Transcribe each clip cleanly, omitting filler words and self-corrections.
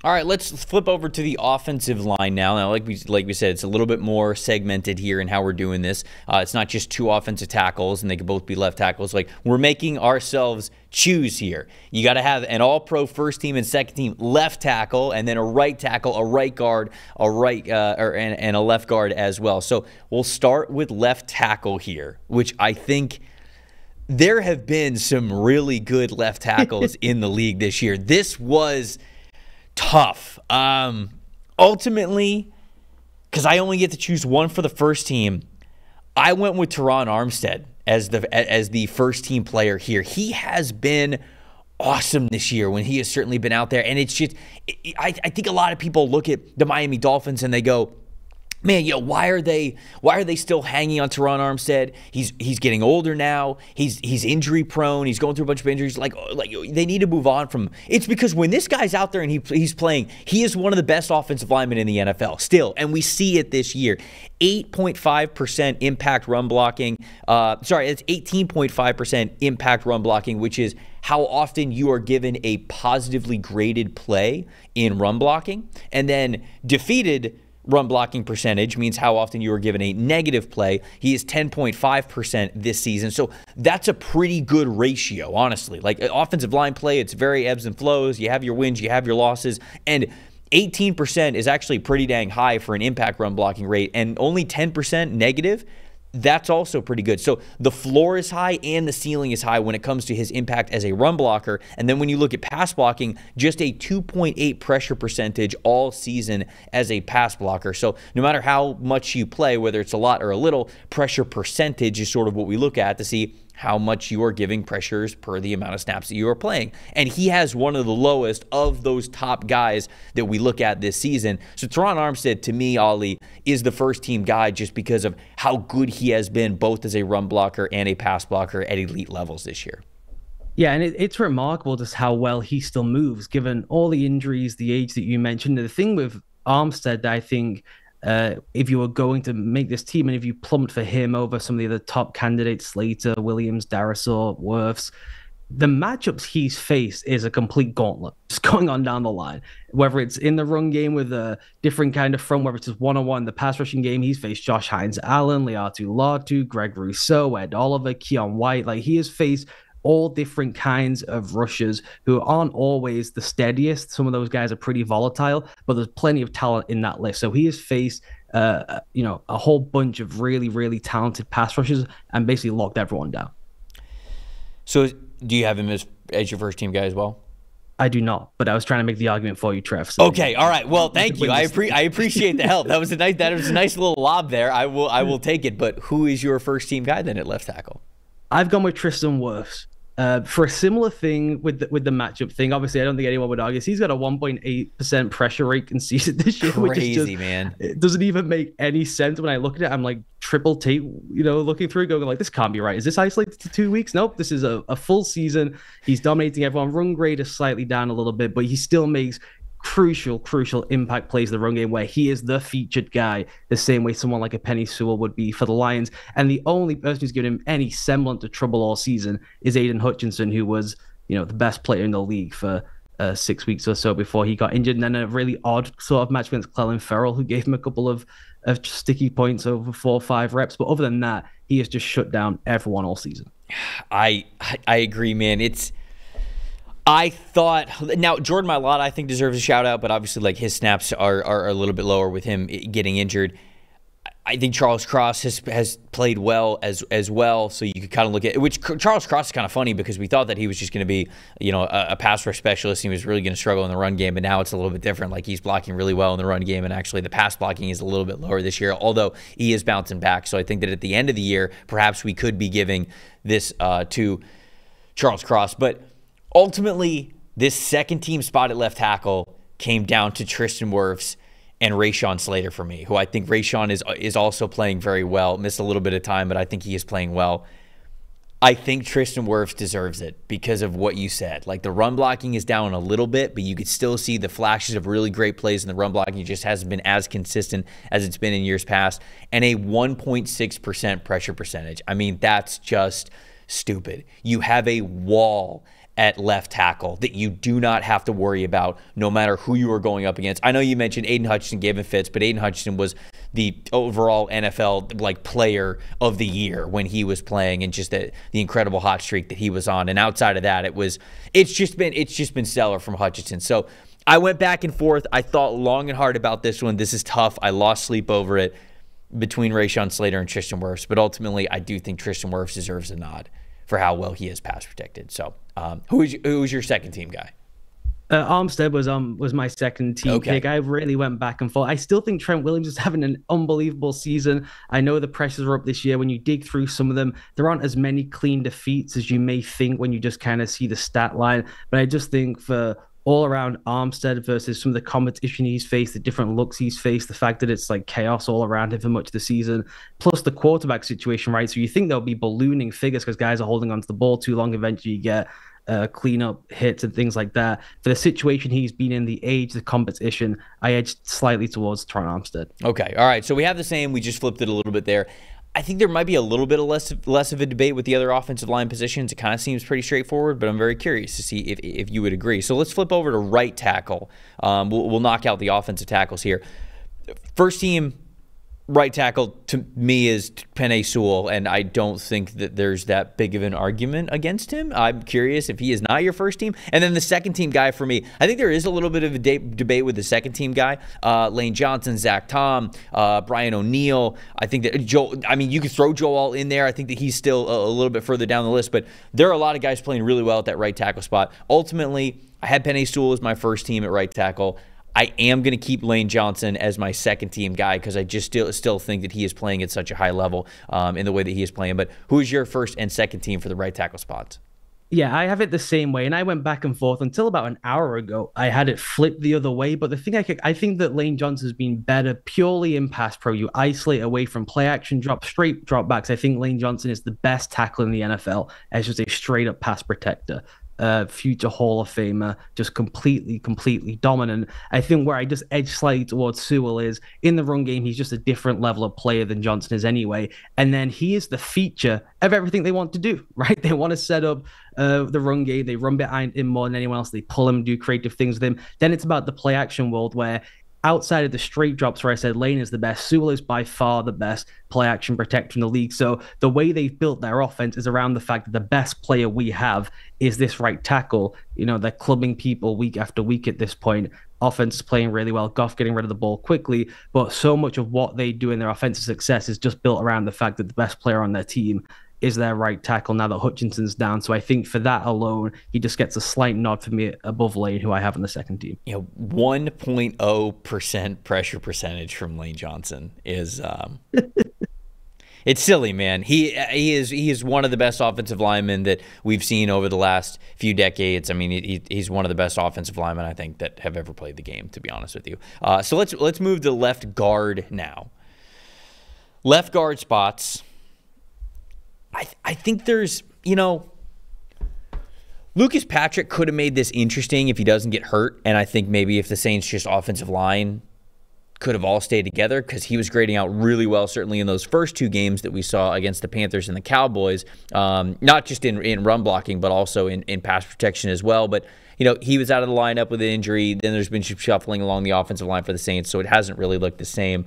All right, let's flip over to the offensive line now. Now, like we said, it's a little bit more segmented here in how we're doing this. It's not just two offensive tackles, and they could both be left tackles. Like, we're making ourselves choose here. You got to have an all-pro first team and second team left tackle, and then a right tackle, a right guard, and a left guard as well. So we'll start with left tackle here, which I think there have been some really good left tackles in the league this year. This was tough. Ultimately, because I only get to choose one for the first team, I went with Teron Armstead as the first team player here. He has been awesome this year when he has certainly been out there. And it's just, I think a lot of people look at the Miami Dolphins and they go, man, why are they still hanging on Teron Armstead? He's getting older now. He's injury prone. He's going through a bunch of injuries. Like they need to move on from him. It's because when this guy's out there and he's playing, he is one of the best offensive linemen in the NFL still, and we see it this year. 8.5% impact run blocking. It's 18.5% impact run blocking, which is how often you are given a positively graded play in run blocking, and then defeated run blocking percentage means how often you were given a negative play. He is 10.5% this season. So that's a pretty good ratio, honestly. Like offensive line play, it's very ebbs and flows. You have your wins, you have your losses. And 18% is actually pretty dang high for an impact run blocking rate. And only 10% negative, that's also pretty good. So the floor is high and the ceiling is high when it comes to his impact as a run blocker. And then when you look at pass blocking, just a 2.8 pressure percentage all season as a pass blocker. So no matter how much you play, whether it's a lot or a little, pressure percentage is sort of what we look at to see how much you are giving pressures per the amount of snaps that you are playing. And he has one of the lowest of those top guys that we look at this season. So Teron Armstead, to me, Ollie, is the first team guy just because of how good he has been both as a run blocker and a pass blocker at elite levels this year. Yeah, and it's remarkable just how well he still moves, given all the injuries, the age that you mentioned. The thing with Armstead, I think, if you were going to make this team and if you plumped for him over some of the other top candidates, Slater, Williams, Darasaw, Wirfs, the matchups he's faced is a complete gauntlet just going on down the line. Whether it's in the run game with a different kind of front, whether it's just one-on-one, the pass rushing game, he's faced Josh Hines-Allen, Leatu Latu, Greg Rousseau, Ed Oliver, Keon White. Like, he has faced all different kinds of rushers who aren't always the steadiest. Some of those guys are pretty volatile, but there's plenty of talent in that list. So he has faced, a whole bunch of really, really talented pass rushers and basically locked everyone down. So do you have him as your first team guy as well? I do not, but I was trying to make the argument for you, Trev. So okay, all right. Well, thank you. I appreciate the help. That was a nice little lob there. I will take it. But who is your first team guy then at left tackle? I've gone with Tristan Wirfs. For a similar thing with the matchup thing, obviously, I don't think anyone would argue. He's got a 1.8% pressure rate conceded this year, Crazy, which is just, man. It doesn't even make any sense when I look at it. I'm like triple tape, looking through it, going like, this can't be right. Is this isolated to 2 weeks? Nope. This is a full season. He's dominating everyone. Run grade is slightly down a little bit, but he still makes crucial impact plays in the run game where he is the featured guy, the same way someone like a Penny Sewell would be for the Lions. And the only person who's given him any semblance of trouble all season is Aiden Hutchinson, who was, the best player in the league for 6 weeks or so before he got injured. And then a really odd sort of match against Clelin Ferrell, who gave him a couple of sticky points over 4 or 5 reps. But other than that, he has just shut down everyone all season. I agree, man. I thought now Jordan Mailata I think deserves a shout out, but obviously like his snaps are a little bit lower with him getting injured. I think Charles Cross has played well as well, so you could kind of look at which Charles Cross is kind of funny because we thought that he was just going to be a pass rush specialist. He was really going to struggle in the run game, but now it's a little bit different. Like he's blocking really well in the run game, and actually the pass blocking is a little bit lower this year, although he is bouncing back. So I think that at the end of the year, perhaps we could be giving this to Charles Cross, but ultimately, this second team spot at left tackle came down to Tristan Wirfs and Rashawn Slater for me, who I think Rashawn is also playing very well. Missed a little bit of time, but I think he is playing well. I think Tristan Wirfs deserves it because of what you said. Like the run blocking is down a little bit, but you could still see the flashes of really great plays in the run blocking. It just hasn't been as consistent as it's been in years past. And a 1.6% pressure percentage. I mean, that's just stupid. You have a wall at left tackle that you do not have to worry about no matter who you are going up against. I know you mentioned Aiden Hutchinson gave him fits, but Aiden Hutchinson was the overall NFL player of the year when he was playing, and just the incredible hot streak that he was on. And outside of that, it's just been stellar from Hutchinson. So I went back and forth. I thought long and hard about this one. This is tough. I lost sleep over it between Rashawn Slater and Tristan Wirfs, but ultimately I do think Tristan Wirfs deserves a nod for how well he is pass protected. So who's your second team guy? Armstead was my second team pick. I really went back and forth. I still think Trent Williams is having an unbelievable season. I know the pressures are up this year. When you dig through some of them, there aren't as many clean defeats as you may think when you just kind of see the stat line. But I just think for all around Armstead versus some of the competition he's faced, the different looks he's faced, the fact that it's like chaos all around him for much of the season, plus the quarterback situation, right? So you think there'll be ballooning figures because guys are holding onto the ball too long. Eventually you get cleanup hits and things like that. For the situation he's been in, the age, the competition, I edged slightly towards Tron Armstead. Okay, all right. So we have the same. We just flipped it a little bit there. I think there might be a little bit of less of a debate with the other offensive line positions. It kind of seems pretty straightforward, but I'm very curious to see if you would agree. So let's flip over to right tackle. We'll knock out the offensive tackles here. First team right tackle to me is Penei Sewell, and I don't think that there's that big of an argument against him. I'm curious if he is not your first team. And then the second team guy for me, I think there is a little bit of a debate with the second team guy. Lane Johnson, Zach Tom, Brian O'Neill. I think that you could throw Joel in there. I think that he's still a little bit further down the list, but there are a lot of guys playing really well at that right tackle spot. Ultimately, I had Penei Sewell as my first team at right tackle. I am going to keep Lane Johnson as my second team guy because I just still think that he is playing at such a high level in the way that he is playing. But who is your first and second team for the right tackle spots? Yeah, I have it the same way, and I went back and forth until about an hour ago. I had it flipped the other way, but the thing I think that Lane Johnson's been better purely in pass pro. You isolate away from play action, straight drop backs. I think Lane Johnson is the best tackle in the NFL as just a straight up pass protector. Future Hall of Famer, just completely dominant. I think where I just edge slightly towards Sewell is in the run game, he's just a different level of player than Johnson is anyway. And then he is the feature of everything they want to do, right? They want to set up the run game. They run behind him more than anyone else. They pull him, do creative things with him. Then it's about the play action world where outside of the straight drops where I said Lane is the best, Sewell is by far the best play action protector in the league. So the way they've built their offense is around the fact that the best player we have is this right tackle. You know, they're clubbing people week after week at this point. Offense is playing really well. Goff getting rid of the ball quickly, but so much of what they do in their offensive success is just built around the fact that the best player on their team is their right tackle now that Hutchinson's down. So I think for that alone, he just gets a slight nod for me above Lane, who I have in the second team. 1.0% pressure percentage from Lane Johnson is it's silly, man. He is one of the best offensive linemen that we've seen over the last few decades. I mean, he's one of the best offensive linemen I think that have ever played the game, to be honest with you. So let's move to left guard now. Left guard spots. I think there's, Lucas Patrick could have made this interesting if he doesn't get hurt, and I think maybe if the Saints just offensive line could have all stayed together because he was grading out really well, certainly in those first two games that we saw against the Panthers and the Cowboys, not just in run blocking, but also in pass protection as well. But, he was out of the lineup with an injury. Then there's been shuffling along the offensive line for the Saints, so it hasn't really looked the same.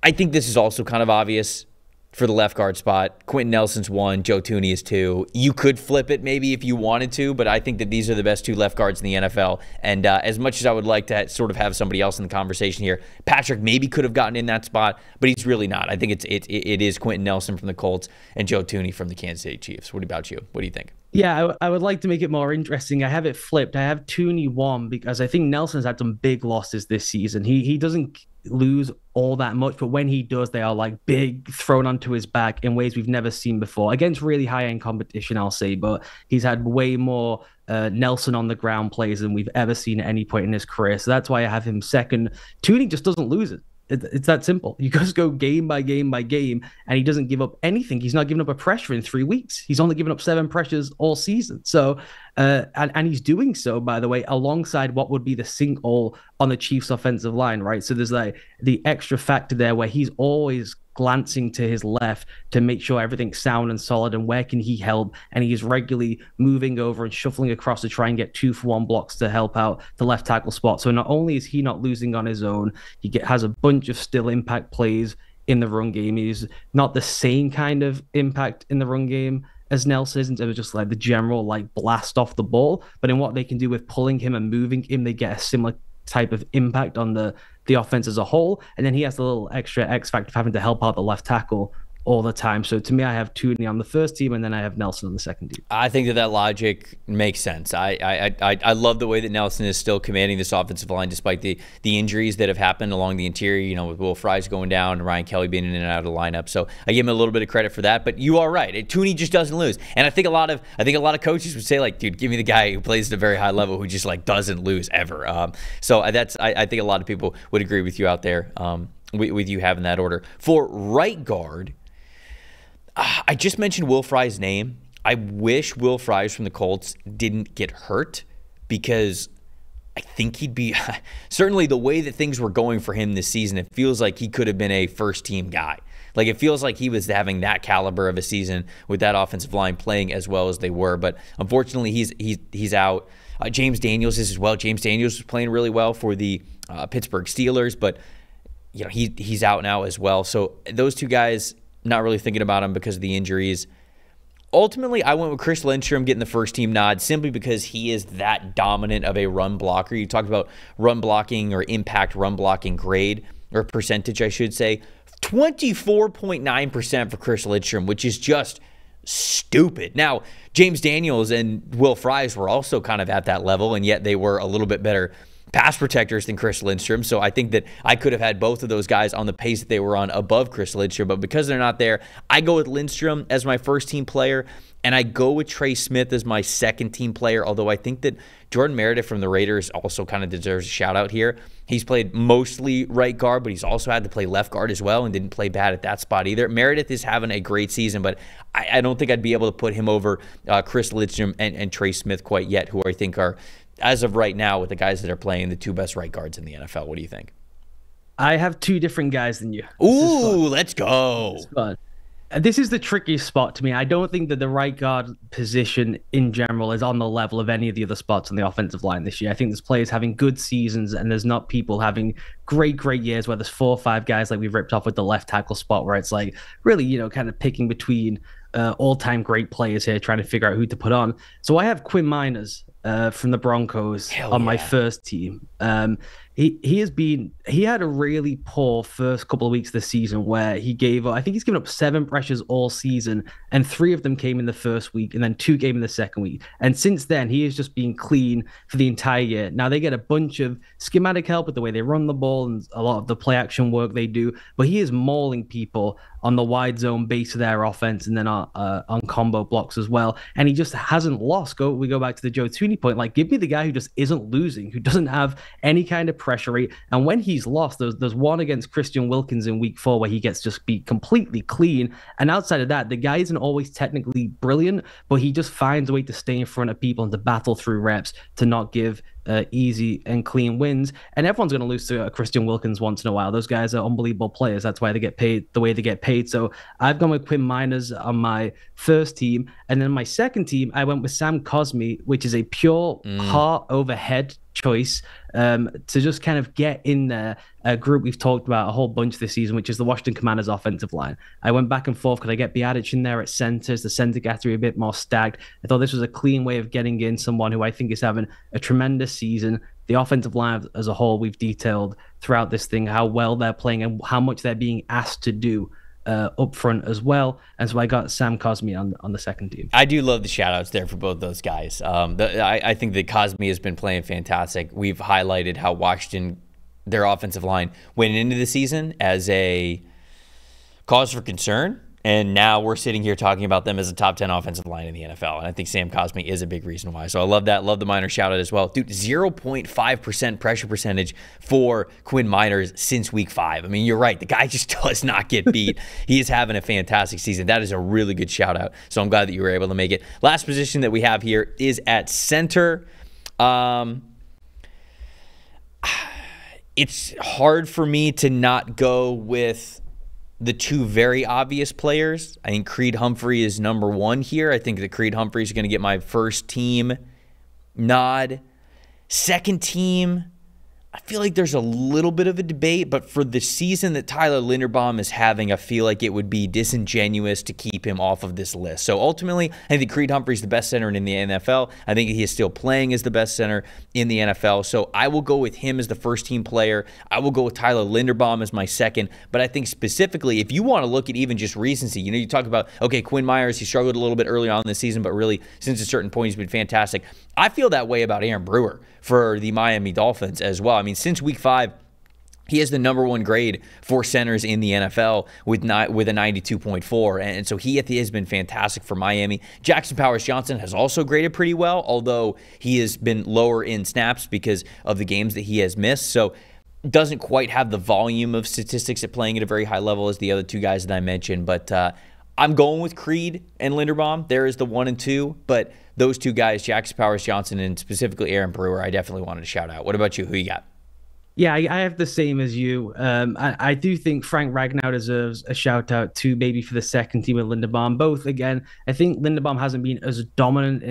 I think this is also kind of obvious for the left guard spot. Quentin Nelson's 1, Joe Thuney is 2. You could flip it maybe if you wanted to, but I think that these are the best two left guards in the NFL. And as much as I would like to sort of have somebody else in the conversation here, Patrick maybe could have gotten in that spot, but he's really not. I think it is Quentin Nelson from the Colts and Joe Thuney from the Kansas City Chiefs. What about you? What do you think? Yeah, I would like to make it more interesting. I have it flipped. I have Thuney 1 because I think Nelson's had some big losses this season. He doesn't lose all that much, but when he does, they are like big, thrown onto his back in ways we've never seen before against really high-end competition, I'll say. But he's had way more Nelson on the ground plays than we've ever seen at any point in his career. So that's why I have him second. Thuney just doesn't lose it. It's that simple. You just go game by game by game, and he doesn't give up anything. He's not giving up a pressure in 3 weeks. He's only given up 7 pressures all season. So And he's doing so, by the way, alongside what would be the sinkhole on the Chiefs' offensive line, right? So there's like the extra factor there where he's always glancing to his left to make sure everything's sound and solid and where can he help, and he is regularly moving over and shuffling across to try and get 2-for-1 blocks to help out the left tackle spot. So not only is he not losing on his own, has a bunch of still impact plays in the run game. He's not the same kind of impact in the run game as Nelson isn't. It was just like the general like blast off the ball, but in what they can do with pulling him and moving him, they get a similar type of impact on the offense as a whole. And then he has the little extra X factor of having to help out the left tackle all the time. So to me, I have Tooney on the first team, and then I have Nelson on the second team. I think that logic makes sense. I love the way that Nelson is still commanding this offensive line despite the injuries that have happened along the interior, you know, with Will Fries going down and Ryan Kelly being in and out of the lineup. So I give him a little bit of credit for that. But you are right. Tooney just doesn't lose. And I think a lot of coaches would say, like, dude, give me the guy who plays at a very high level who just like doesn't lose ever. So I think a lot of people would agree with you out there, with you having that order. For right guard, I just mentioned Will Fries' name. I wish Will Fries from the Colts didn't get hurt, because I think he'd be certainly the way that things were going for him this season. It feels like he could have been a first-team guy. Like, it feels like he was having that caliber of a season with that offensive line playing as well as they were. But unfortunately, he's out. James Daniels is as well. James Daniels was playing really well for the Pittsburgh Steelers, but you know he's out now as well. So those two guys, not really thinking about him because of the injuries. Ultimately, I went with Chris Lindstrom getting the first team nod simply because he is that dominant of a run blocker. You talked about run blocking or impact run blocking grade, or percentage, I should say. 24.9% for Chris Lindstrom, which is just stupid. Now, James Daniels and Will Fries were also kind of at that level, and yet they were a little bit better pass protectors than Chris Lindstrom. So I think that I could have had both of those guys on the pace that they were on above Chris Lindstrom, but because they're not there, I go with Lindstrom as my first team player, and I go with Trey Smith as my second team player, although I think that Jordan Meredith from the Raiders also kind of deserves a shout out here. He's played mostly right guard, but he's also had to play left guard as well and didn't play bad at that spot either. Meredith is having a great season, but I don't think I'd be able to put him over Chris Lindstrom and Trey Smith quite yet, who I think are, as of right now, with the guys that are playing, the two best right guards in the NFL. What do you think? I have two different guys than you. Ooh, let's go. This is the trickiest spot to me. I don't think that the right guard position in general is on the level of any of the other spots on the offensive line this year. I think there's players having good seasons, and there's not people having great years where there's 4 or 5 guys like we ripped off with the left tackle spot, where it's like really, you know, kind of picking between all-time great players here, trying to figure out who to put on. So I have Quinn Miners from the Broncos on my first team. He had a really poor first couple of weeks this season where I think he's given up 7 pressures all season, and 3 of them came in the first week and then 2 came in the second week. And since then, he has just been clean for the entire year. Now they get a bunch of schematic help with the way they run the ball and a lot of the play action work they do, but he is mauling people on the wide zone base of their offense and then on combo blocks as well. And he just hasn't lost. We go back to the Joe Tooney point. Like, give me the guy who just isn't losing, who doesn't have any kind of pressure rate. And when he's lost, there's one against Christian Wilkins in week 4 where he gets just beat completely clean. And outside of that, the guy isn't always technically brilliant, but he just finds a way to stay in front of people and to battle through reps to not give easy and clean wins. And everyone's going to lose to Christian Wilkins once in a while. Those guys are unbelievable players. That's why they get paid the way they get paid. So I've gone with Quinn Miners on my first team. And then my second team, I went with Sam Cosmi, which is a pure heart over head choice to just kind of get in there. A group we've talked about a whole bunch this season, which is the Washington Commanders offensive line. I went back and forth. Could I get Biadic in there at center? Is the center category a bit more stacked? I thought this was a clean way of getting in someone who I think is having a tremendous season. The offensive line as a whole, we've detailed throughout this thing how well they're playing and how much they're being asked to do up front as well. And so I got Sam Cosmi on the second team. I do love the shout outs there for both those guys. I think that Cosmi has been playing fantastic. We've highlighted how Washington, their offensive line, went into the season as a cause for concern. And now we're sitting here talking about them as a top 10 offensive line in the NFL. And I think Sam Cosmi is a big reason why. So I love that. Love the Minor shout out as well. Dude, 0.5% pressure percentage for Quinn Miners since week 5. I mean, you're right. The guy just does not get beat. He is having a fantastic season. That is a really good shout out. So I'm glad that you were able to make it. Last position that we have here is at center. It's hard for me to not go with the two very obvious players. I think Creed Humphrey is number 1 here. I think that Creed Humphrey is going to get my first team nod. Second team, I feel like there's a little bit of a debate, but for the season that Tyler Linderbaum is having, I feel like it would be disingenuous to keep him off of this list. So ultimately, I think Creed Humphrey's the best center in the NFL. I think he is still playing as the best center in the NFL. So I will go with him as the first team player. I will go with Tyler Linderbaum as my second. But I think specifically, if you want to look at even just recency, you talk about, okay, Quinn Myers, he struggled a little bit early on in the season, but really since a certain point, he's been fantastic. I feel that way about Aaron Brewer for the Miami Dolphins as well. I mean, since week 5, he has the number 1 grade for centers in the NFL with a 92.4, and so he has been fantastic for Miami. Jackson Powers-Johnson has also graded pretty well, although he has been lower in snaps because of the games that he has missed. So doesn't quite have the volume of statistics at playing at a very high level as the other two guys that I mentioned, but I'm going with Creed and Linderbaum. There is the 1 and 2, but those two guys, Jackson Powers-Johnson and specifically Aaron Brewer, I definitely wanted to shout out. What about you? Who you got? Yeah, I have the same as you. I do think Frank Ragnow deserves a shout out too, maybe for the second team with Linderbaum. Both, again, I think Linderbaum hasn't been as dominant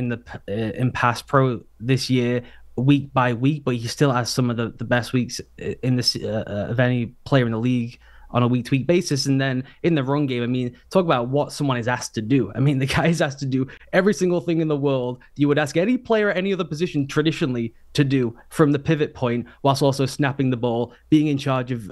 in pass pro this year, week by week, but he still has some of the best weeks in this of any player in the league on a week-to-week basis. And then in the run game, I mean, talk about what someone is asked to do. I mean, the guy is asked to do every single thing in the world you would ask any player at any other position traditionally to do, from the pivot point, whilst also snapping the ball, being in charge of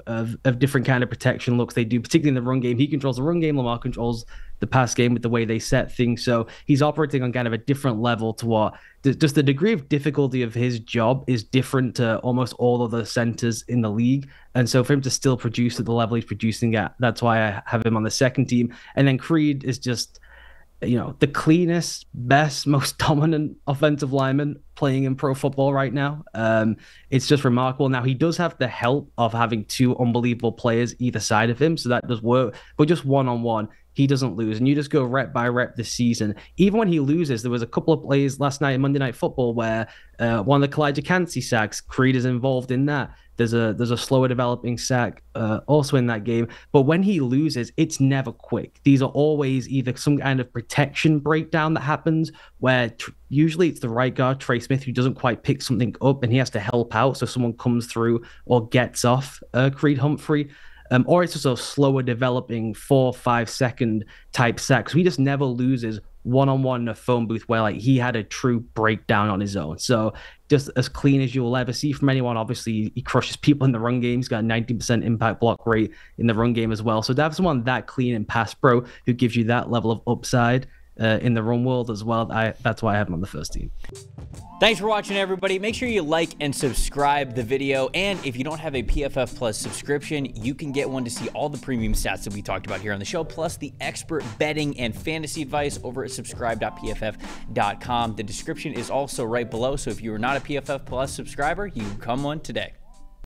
different kind of protection looks they do, particularly in the run game. He controls the run game, Lamar controls the pass game with the way they set things. So he's operating on kind of a different level to what just the degree of difficulty of his job is different to almost all of the centers in the league. And so for him to still produce at the level he's producing at, that's why I have him on the second team. And then Creed is just, the cleanest, best, most dominant offensive lineman playing in pro football right now. It's just remarkable. Now, he does have the help of having 2 unbelievable players either side of him, so that does work. But just one-on-one, he doesn't lose. And you just go rep by rep this season. Even when he loses, there was a couple of plays last night in Monday Night Football where one of the Kalijah Kancey sacks, Creed is involved in that. There's a slower developing sack also in that game. But when he loses, it's never quick. These are always either some kind of protection breakdown that happens where usually it's the right guard, Trey Smith, who doesn't quite pick something up and he has to help out. So someone comes through or gets off Creed Humphrey. Or it's just a slower developing 4-5 second type sack. So he just never loses one-on-one in a phone booth where he had a true breakdown on his own. So just as clean as you will ever see from anyone. Obviously, he crushes people in the run game. He's got a 19% impact block rate in the run game as well. So to have someone that clean in pass pro who gives you that level of upside in the run world as well, that's why I have him on the first team. Thanks for watching, everybody. Make sure you like and subscribe the video. And if you don't have a PFF Plus subscription, you can get one to see all the premium stats that we talked about here on the show, plus the expert betting and fantasy advice over at subscribe.pff.com. The description is also right below. So if you are not a PFF Plus subscriber, you can become one today.